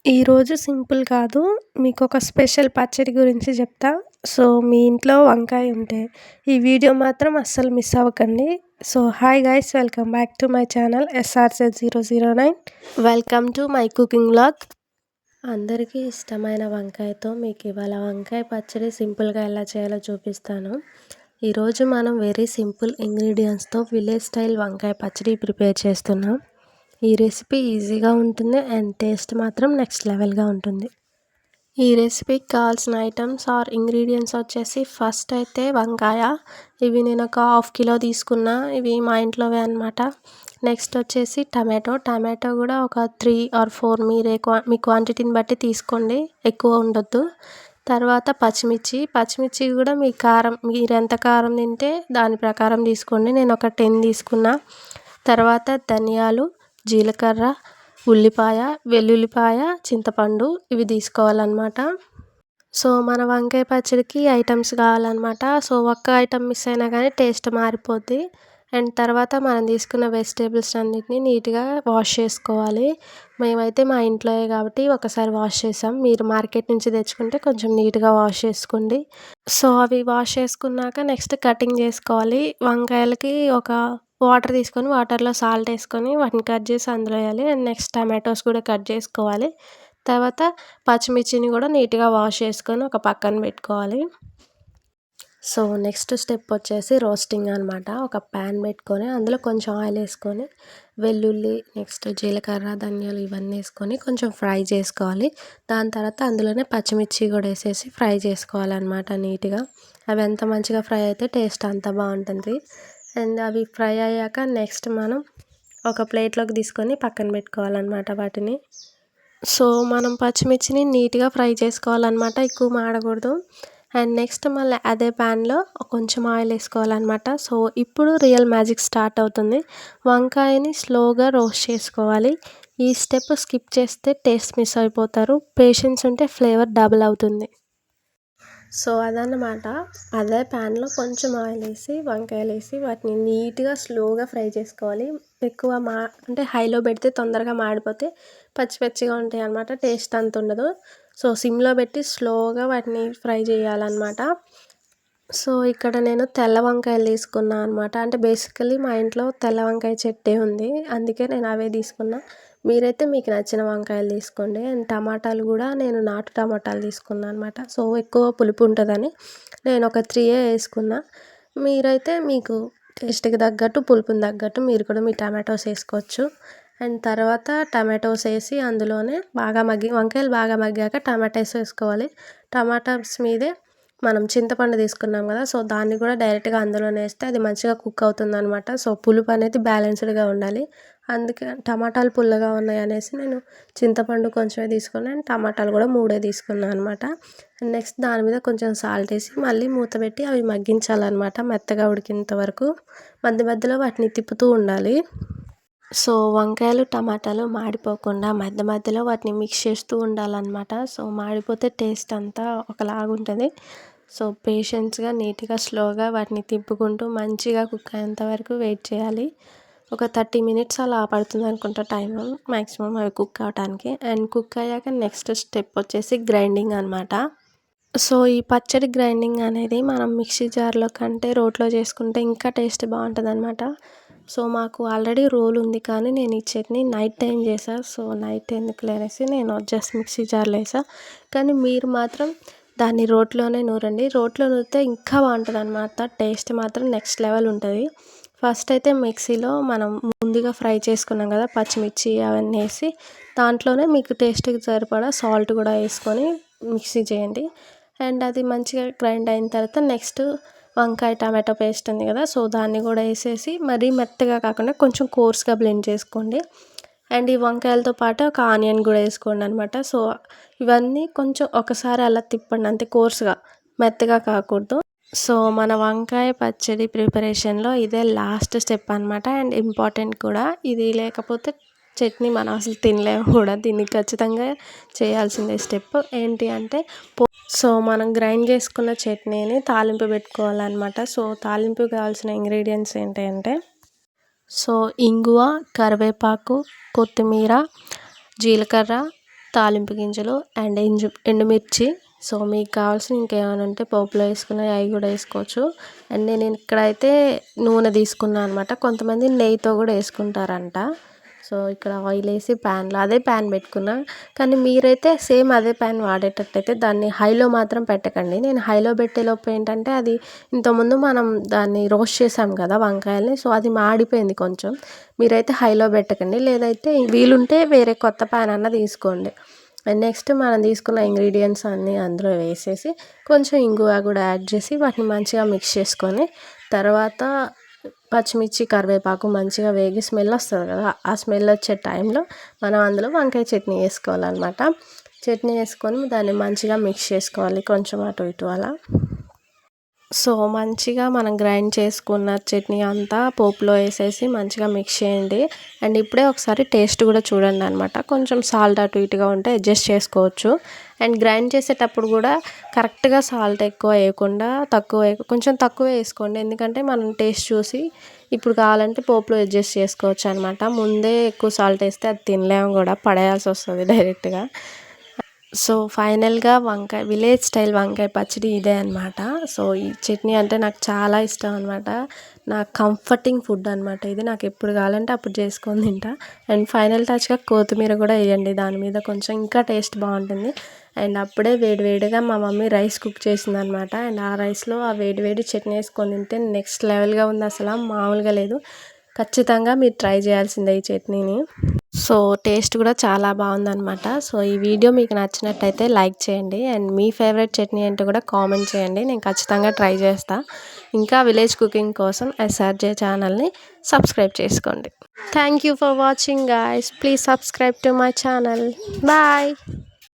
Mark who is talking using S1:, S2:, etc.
S1: ఈరోజు సింపుల్ కాదు. మీకొక స్పెషల్ పచ్చడి గురించి చెప్తా. సో, మీ ఇంట్లో వంకాయ ఉంటే ఈ వీడియో మాత్రం అస్సలు మిస్ అవ్వకండి. So, hi guys, welcome back to my channel SRZ009. Welcome to my cooking vlog. అందరికీ ఇష్టమైన వంకాయతో మీకు ఇవాళ వంకాయ పచ్చడి సింపుల్గా ఎలా చేయాలో చూపిస్తాను. ఈరోజు మనం వెరీ సింపుల్ ఇంగ్రీడియంట్స్తో విలేజ్ స్టైల్ వంకాయ పచ్చడి ప్రిపేర్ చేస్తున్నాం. ఈ రెసిపీ ఈజీగా ఉంటుంది అండ్ టేస్ట్ మాత్రం నెక్స్ట్ లెవెల్గా ఉంటుంది. ఈ రెసిపీకి కావాల్సిన ఐటమ్స్ ఆర్ ఇంగ్రీడియంట్స్ వచ్చేసి ఫస్ట్ అయితే వంకాయ. ఇవి నేను ఒక 1/2 కిలో తీసుకున్నా. ఇవి మా ఇంట్లోవే అనమాట. నెక్స్ట్ వచ్చేసి టమాటో కూడా ఒక 3 ఆర్ 4 మీ క్వాంటిటీని బట్టి తీసుకోండి, ఎక్కువ ఉండొద్దు. తర్వాత పచ్చిమిర్చి కూడా మీరు ఎంత కారం తింటే దాని ప్రకారం తీసుకోండి. నేను ఒక 10 తీసుకున్నా. తర్వాత ధనియాలు, జీలకర్ర, ఉల్లిపాయ, వెల్లుల్లిపాయ, చింతపండు ఇవి తీసుకోవాలన్నమాట. సో మన వంకాయ పచ్చడికి ఐటమ్స్ కావాలన్నమాట. సో ఒక్క ఐటమ్ మిస్ అయినా కానీ టేస్ట్ మారిపోద్ది. అండ్ తర్వాత మనం తీసుకున్న వెజిటేబుల్స్ అన్నిటిని నీట్గా వాష్ చేసుకోవాలి. మేమైతే మా ఇంట్లోయే కాబట్టి ఒకసారి వాష్ చేసాం. మీరు మార్కెట్ నుంచి తెచ్చుకుంటే కొంచెం నీట్గా వాష్ చేసుకోండి. సో అవి వాష్ చేసుకున్నాక నెక్స్ట్ కటింగ్ చేసుకోవాలి. వంకాయలకి ఒక వాటర్ తీసుకొని వాటర్లో సాల్ట్ వేసుకొని వాటిని కట్ చేసి అందులో వేయాలి. అండ్ నెక్స్ట్ టమాటోస్ కూడా కట్ చేసుకోవాలి. తర్వాత పచ్చిమిర్చిని కూడా నీట్గా వాష్ చేసుకొని ఒక పక్కన పెట్టుకోవాలి. సో నెక్స్ట్ స్టెప్ వచ్చేసి రోస్టింగ్ అనమాట. ఒక ప్యాన్ పెట్టుకొని అందులో కొంచెం ఆయిల్ వేసుకొని వెల్లుల్లి, నెక్స్ట్ జీలకర్ర, ధనియాలు ఇవన్నీ వేసుకొని కొంచెం ఫ్రై చేసుకోవాలి. దాని తర్వాత అందులోనే పచ్చిమిర్చి కూడా వేసేసి ఫ్రై చేసుకోవాలన్నమాట నీట్గా. అవి ఎంత మంచిగా ఫ్రై అయితే టేస్ట్ అంత బాగుంటుంది. అండ్ అవి ఫ్రై అయ్యాక నెక్స్ట్ మనం ఒక ప్లేట్లోకి తీసుకొని పక్కన పెట్టుకోవాలన్నమాట వాటిని. సో మనం పచ్చిమిర్చిని నీట్గా ఫ్రై చేసుకోవాలన్నమాట, ఎక్కువ మాడకూడదు. అండ్ నెక్స్ట్ మళ్ళీ అదే ప్యాన్లో కొంచెం ఆయిల్ వేసుకోవాలన్నమాట. సో ఇప్పుడు రియల్ మ్యాజిక్ స్టార్ట్ అవుతుంది. వంకాయని స్లోగా రోస్ట్ చేసుకోవాలి. ఈ స్టెప్ స్కిప్ చేస్తే టేస్ట్ మిస్ అయిపోతారు. పేషెన్స్ ఉంటే ఫ్లేవర్ డబుల్ అవుతుంది. సో అదన్నమాట. అదే ప్యాన్లో కొంచెం ఆయిల్ వేసి వంకాయలు వేసి వాటిని నీట్గా స్లోగా ఫ్రై చేసుకోవాలి. ఎక్కువ అంటే హైలో పెడితే తొందరగా మాడిపోతే పచ్చి పచ్చిగా ఉంటాయి అన్నమాట, టేస్ట్ అంత ఉండదు. సో సిమ్లో పెట్టి స్లోగా వాటిని ఫ్రై చేయాలన్నమాట. సో ఇక్కడ నేను తెల్ల వంకాయలు తీసుకున్నాను అనమాట. అంటే బేసికలీ మా ఇంట్లో తెల్ల వంకాయ చెట్టే ఉంది, అందుకే నేను అవే తీసుకున్నా. మీరైతే మీకు నచ్చిన వంకాయలు తీసుకోండి. అండ్ టమాటాలు కూడా నేను నాటు టమాటాలు తీసుకున్నాను అనమాట. సో ఎక్కువ పులుపు ఉంటుందని నేను ఒక 3 వేసుకున్నా. మీరైతే మీకు టేస్ట్కి తగ్గట్టు, పులుపుని తగ్గట్టు మీరు కూడా మీ టమాటోస్ వేసుకోవచ్చు. అండ్ తర్వాత టమాటోస్ వేసి అందులోనే వంకాయలు బాగా మగ్గాక టమాటాస్ వేసుకోవాలి. టమాటాస్ మీదే మనం చింతపండు తీసుకున్నాం కదా, సో దాన్ని కూడా డైరెక్ట్గా అందులోనే వేస్తే అది మంచిగా కుక్ అవుతుంది అనమాట. సో పులుపు అనేది బ్యాలెన్స్డ్గా ఉండాలి. అందుకే టమాటాలు పుల్లగా ఉన్నాయి అనేసి నేను చింతపండు కొంచెమే తీసుకున్నాను. టమాటాలు కూడా 3 తీసుకున్నాను అనమాట. నెక్స్ట్ దాని మీద కొంచెం సాల్ట్ వేసి మళ్ళీ మూత పెట్టి అవి మగ్గించాలన్నమాట మెత్తగా ఉడికేంత వరకు. మధ్య మధ్యలో వాటిని తిప్పుతూ ఉండాలి. సో వంకాయలు, టమాటాలు మాడిపోకుండా మధ్య మధ్యలో వాటిని మిక్స్ చేస్తూ ఉండాలన్నమాట. సో మాడిపోతే టేస్ట్ అంతా ఒకలాగా ఉంటుంది. సో పేషెన్స్గా నీట్గా స్లోగా వాటిని తిప్పుకుంటూ మంచిగా కుక్ అయ్యేంత వరకు వెయిట్ చేయాలి. ఒక 30 మినిట్స్ అలా పడుతుంది అనుకుంటా టైం మ్యాక్సిమం అవి కుక్ అవడానికి. అండ్ కుక్ అయ్యాక నెక్స్ట్ స్టెప్ వచ్చేసి గ్రైండింగ్ అనమాట. సో ఈ పచ్చడి గ్రైండింగ్ అనేది మనం మిక్సీ జార్లో కంటే రోట్లో చేసుకుంటే ఇంకా టేస్ట్ బాగుంటుంది అనమాట. సో మాకు ఆల్రెడీ రోల్ ఉంది కానీ నేను ఈ చట్నీ నైట్ టైం చేశాను. సో నైట్ ఎందుకులే అనేసి నేను జస్ట్ మిక్సీ జార్లో వేసా. కానీ మీరు మాత్రం దాన్ని రోట్లోనే నూరండి. రోట్లో నూరితే ఇంకా బాగుంటుంది అనమాట. టేస్ట్ మాత్రం నెక్స్ట్ లెవెల్ ఉంటుంది. ఫస్ట్ అయితే మిక్సీలో మనం ముందుగా ఫ్రై చేసుకున్నాం కదా పచ్చిమిర్చి అవన్నీ వేసి దాంట్లోనే మీకు టేస్ట్కి సరిపడా సాల్ట్ కూడా వేసుకొని మిక్సీ చేయండి. అండ్ అది మంచిగా గ్రైండ్ అయిన తర్వాత నెక్స్ట్ వంకాయ టమాటో పేస్ట్ ఉంది కదా, సో దాన్ని కూడా వేసేసి మరీ మెత్తగా కాకుండా కొంచెం కోర్స్గా బ్లెండ్ చేసుకోండి. అండ్ ఈ వంకాయలతో పాటు ఒక ఆనియన్ కూడా వేసుకోండి అనమాట. సో ఇవన్నీ కొంచెం ఒకసారి అలా తిప్పండి, అంతే, కోర్స్గా, మెత్తగా కాకూడదు. సో మన వంకాయ పచ్చడి ప్రిపరేషన్లో ఇదే లాస్ట్ స్టెప్ అనమాట. అండ్ ఇంపార్టెంట్ కూడా. ఇది లేకపోతే చట్నీ మనం అసలు తినలేము కూడా. దీన్ని ఖచ్చితంగా చేయాల్సిందే స్టెప్. ఏంటి అంటే సో మనం గ్రైండ్ చేసుకున్న చట్నీని తాలింపు పెట్టుకోవాలన్నమాట. సో తాలింపు కావాల్సిన ఇంగ్రీడియంట్స్ ఏంటి అంటే సో ఇంగువ, కరివేపాకు, కొత్తిమీర, జీలకర్ర, తాలింపు గింజలు అండ్ ఎండుమిర్చి. సో మీకు కావాల్సిన ఇంకేమైనా ఉంటే పోపులో వేసుకున్నవి అవి కూడా వేసుకోవచ్చు. అండ్ నేను ఇక్కడైతే నూనె తీసుకున్నాను అనమాట. కొంతమంది నెయ్యితో కూడా వేసుకుంటారంట. సో ఇక్కడ ఆయిల్ వేసి ప్యాన్లో అదే ప్యాన్ పెట్టుకున్నా. కానీ మీరైతే సేమ్ అదే ప్యాన్ వాడేటట్టయితే దాన్ని హైలో మాత్రం పెట్టకండి. నేను హైలో పెట్టేలోపు ఏంటంటే అది ఇంతకుముందు మనం దాన్ని రోస్ట్ చేసాం కదా వంకాయల్ని, సో అది మాడిపోయింది కొంచెం. మీరైతే హైలో పెట్టకండి, లేదైతే వీలుంటే వేరే కొత్త ప్యాన్ అన్న తీసుకోండి. అండ్ నెక్స్ట్ మనం తీసుకున్న ఇంగ్రీడియంట్స్ అన్నీ అందులో వేసేసి కొంచెం ఇంగువ కూడా యాడ్ చేసి వాటిని మంచిగా మిక్స్ చేసుకొని, తర్వాత పచ్చిమిర్చి కరివేపాకు మంచిగా వేగి స్మెల్ వస్తుంది కదా, ఆ స్మెల్ వచ్చే టైంలో మనం అందులో వంకాయ చట్నీ వేసుకోవాలన్నమాట. చట్నీ వేసుకొని దాన్ని మంచిగా మిక్స్ చేసుకోవాలి కొంచెం అటు ఇటు అలా. సో మంచిగా మనం గ్రైండ్ చేసుకున్న చట్నీ అంతా పోపులో వేసేసి మంచిగా మిక్స్ చేయండి. అండ్ ఇప్పుడే ఒకసారి టేస్ట్ కూడా చూడండి అనమాట. కొంచెం సాల్ట్ అటు ఇటుగా ఉంటే అడ్జస్ట్ చేసుకోవచ్చు. అండ్ గ్రైండ్ చేసేటప్పుడు కూడా కరెక్ట్గా సాల్ట్ ఎక్కువ వేయకుండా కొంచెం తక్కువ వేసుకోండి. ఎందుకంటే మనం టేస్ట్ చూసి ఇప్పుడు కావాలంటే పోపులో అడ్జస్ట్ చేసుకోవచ్చు అనమాట. ముందే ఎక్కువ సాల్ట్ వేస్తే అది తినలేము కూడా, పడేయాల్సి వస్తుంది డైరెక్ట్గా. సో ఫైనల్గా విలేజ్ స్టైల్ వంకాయ పచ్చడి ఇదే అనమాట. సో ఈ చట్నీ అంటే నాకు చాలా ఇష్టం అనమాట. నాకు కంఫర్టింగ్ ఫుడ్ అనమాట ఇది. నాకు ఎప్పుడు కావాలంటే అప్పుడు చేసుకొని తింటా. అండ్ ఫైనల్ టచ్గా కొత్తిమీర కూడా వేయండి దాని మీద, కొంచెం ఇంకా టేస్ట్ బాగుంటుంది. అండ్ అప్పుడే వేడివేడిగా మా మమ్మీ రైస్ కుక్ చేసింది అనమాట. అండ్ ఆ రైస్లో ఆ వేడివేడి చట్నీ వేసుకొని తింటే నెక్స్ట్ లెవెల్గా ఉంది, అసలు మామూలుగా లేదు. ఖచ్చితంగా మీరు ట్రై చేయాల్సిందే ఈ చట్నీని. సో టేస్ట్ కూడా చాలా బాగుందనమాట. సో ఈ వీడియో మీకు నచ్చినట్టయితే లైక్ చేయండి. అండ్ మీ ఫేవరెట్ చట్నీ ఏంటో కూడా కామెంట్ చేయండి, నేను ఖచ్చితంగా ట్రై చేస్తాను. ఇంకా విలేజ్ కుకింగ్ కోసం SRJ ఛానల్ని సబ్స్క్రైబ్ చేసుకోండి. Thank you for watching guys. Please subscribe to my channel. Bye.